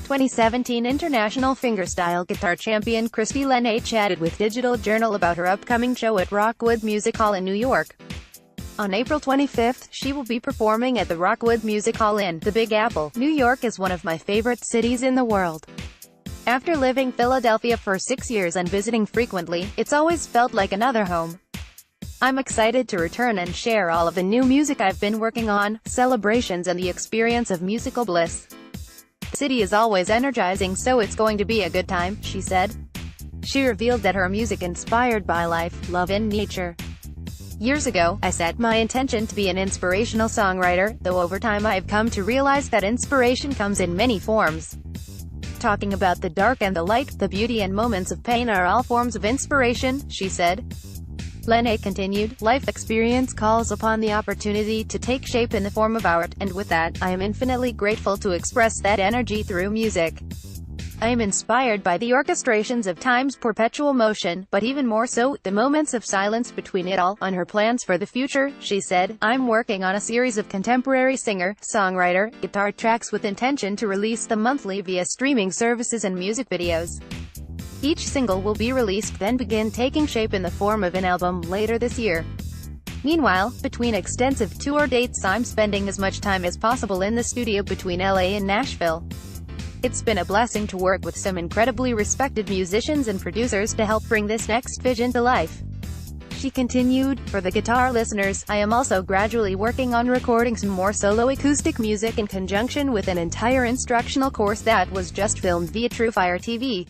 2017 international fingerstyle guitar champion Christie Lenée chatted with Digital Journal about her upcoming show at Rockwood Music Hall in New York. On April 25, she will be performing at the Rockwood Music Hall in the Big Apple. New York is one of my favorite cities in the world. After living in Philadelphia for 6 years and visiting frequently, it's always felt like another home. I'm excited to return and share all of the new music I've been working on, celebrations and the experience of musical bliss. The city is always energizing, so it's going to be a good time, she said. She revealed that her music inspired by life, love and nature. Years ago, I set my intention to be an inspirational songwriter, though over time I've come to realize that inspiration comes in many forms. Talking about the dark and the light, the beauty and moments of pain are all forms of inspiration, she said. Lenée continued, life experience calls upon the opportunity to take shape in the form of art, and with that, I am infinitely grateful to express that energy through music. I am inspired by the orchestrations of time's perpetual motion, but even more so, the moments of silence between it all. On her plans for the future, she said, I'm working on a series of contemporary singer-songwriter guitar tracks with intention to release them monthly via streaming services and music videos. Each single will be released, then begin taking shape in the form of an album later this year. Meanwhile, between extensive tour dates, I'm spending as much time as possible in the studio between LA and Nashville. It's been a blessing to work with some incredibly respected musicians and producers to help bring this next vision to life. She continued, for the guitar listeners, I am also gradually working on recording some more solo acoustic music in conjunction with an entire instructional course that was just filmed via TrueFire TV.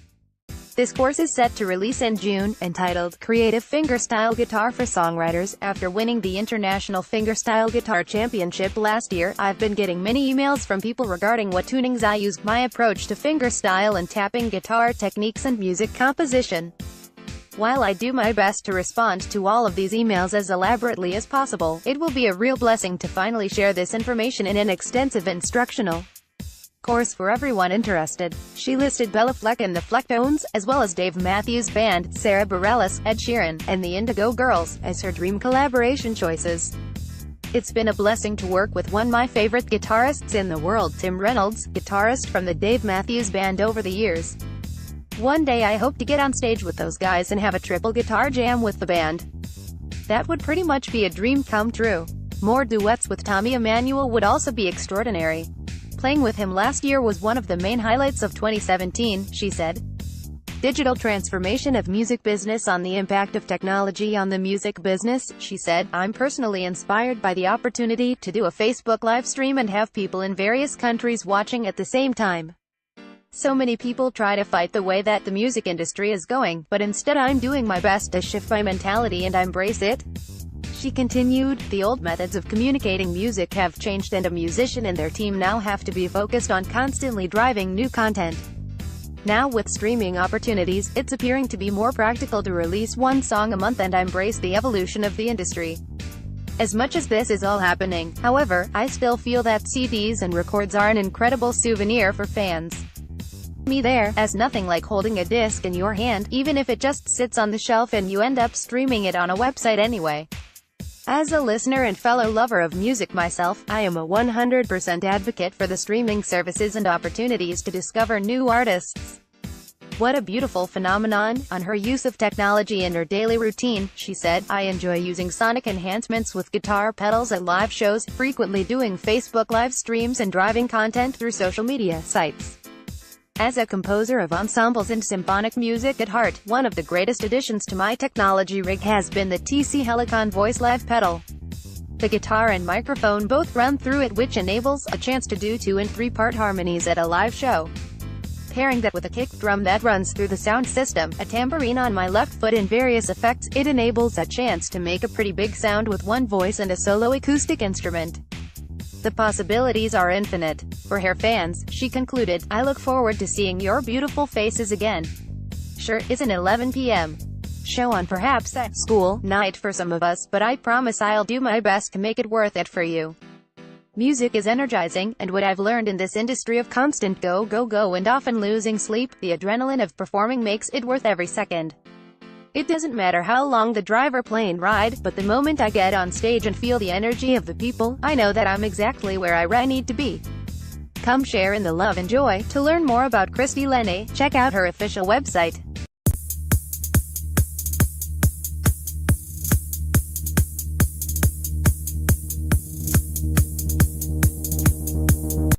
This course is set to release in June, entitled Creative Fingerstyle Guitar for Songwriters. After winning the International Fingerstyle Guitar Championship last year, I've been getting many emails from people regarding what tunings I use, my approach to fingerstyle and tapping guitar techniques and music composition. While I do my best to respond to all of these emails as elaborately as possible, it will be a real blessing to finally share this information in an extensive instructional course for everyone interested. She listed Bella Fleck and the Flecktones, as well as Dave Matthews Band, Sarah Bareilles, Ed Sheeran, and the Indigo Girls, as her dream collaboration choices. It's been a blessing to work with one of my favorite guitarists in the world, Tim Reynolds, guitarist from the Dave Matthews Band over the years. One day I hope to get on stage with those guys and have a triple guitar jam with the band. That would pretty much be a dream come true. More duets with Tommy Emmanuel would also be extraordinary. Playing with him last year was one of the main highlights of 2017, she said. Digital transformation of music business on the impact of technology on the music business, she said. I'm personally inspired by the opportunity to do a Facebook live stream and have people in various countries watching at the same time. So many people try to fight the way that the music industry is going, but instead I'm doing my best to shift my mentality and embrace it. She continued, the old methods of communicating music have changed and a musician and their team now have to be focused on constantly driving new content. Now with streaming opportunities, it's appearing to be more practical to release one song a month and embrace the evolution of the industry. As much as this is all happening, however, I still feel that CDs and records are an incredible souvenir for fans. Me there, as nothing like holding a disc in your hand, even if it just sits on the shelf and you end up streaming it on a website anyway. As a listener and fellow lover of music myself, I am a 100% advocate for the streaming services and opportunities to discover new artists. What a beautiful phenomenon. On her use of technology in her daily routine, she said, I enjoy using sonic enhancements with guitar pedals at live shows, frequently doing Facebook live streams and driving content through social media sites. As a composer of ensembles and symphonic music at heart, one of the greatest additions to my technology rig has been the TC Helicon Voice Live pedal. The guitar and microphone both run through it, which enables a chance to do 2- and 3-part harmonies at a live show. Pairing that with a kick drum that runs through the sound system, a tambourine on my left foot and various effects, it enables a chance to make a pretty big sound with one voice and a solo acoustic instrument. The possibilities are infinite. For her fans, she concluded, I look forward to seeing your beautiful faces again. Sure, it's an 11 p.m. show on perhaps a school night for some of us, but I promise I'll do my best to make it worth it for you. Music is energizing, and what I've learned in this industry of constant go, go, go and often losing sleep, the adrenaline of performing makes it worth every second. It doesn't matter how long the drive or plane ride, but the moment I get on stage and feel the energy of the people, I know that I'm exactly where I need to be. Come share in the love and joy. To learn more about Christie Lenée, check out her official website.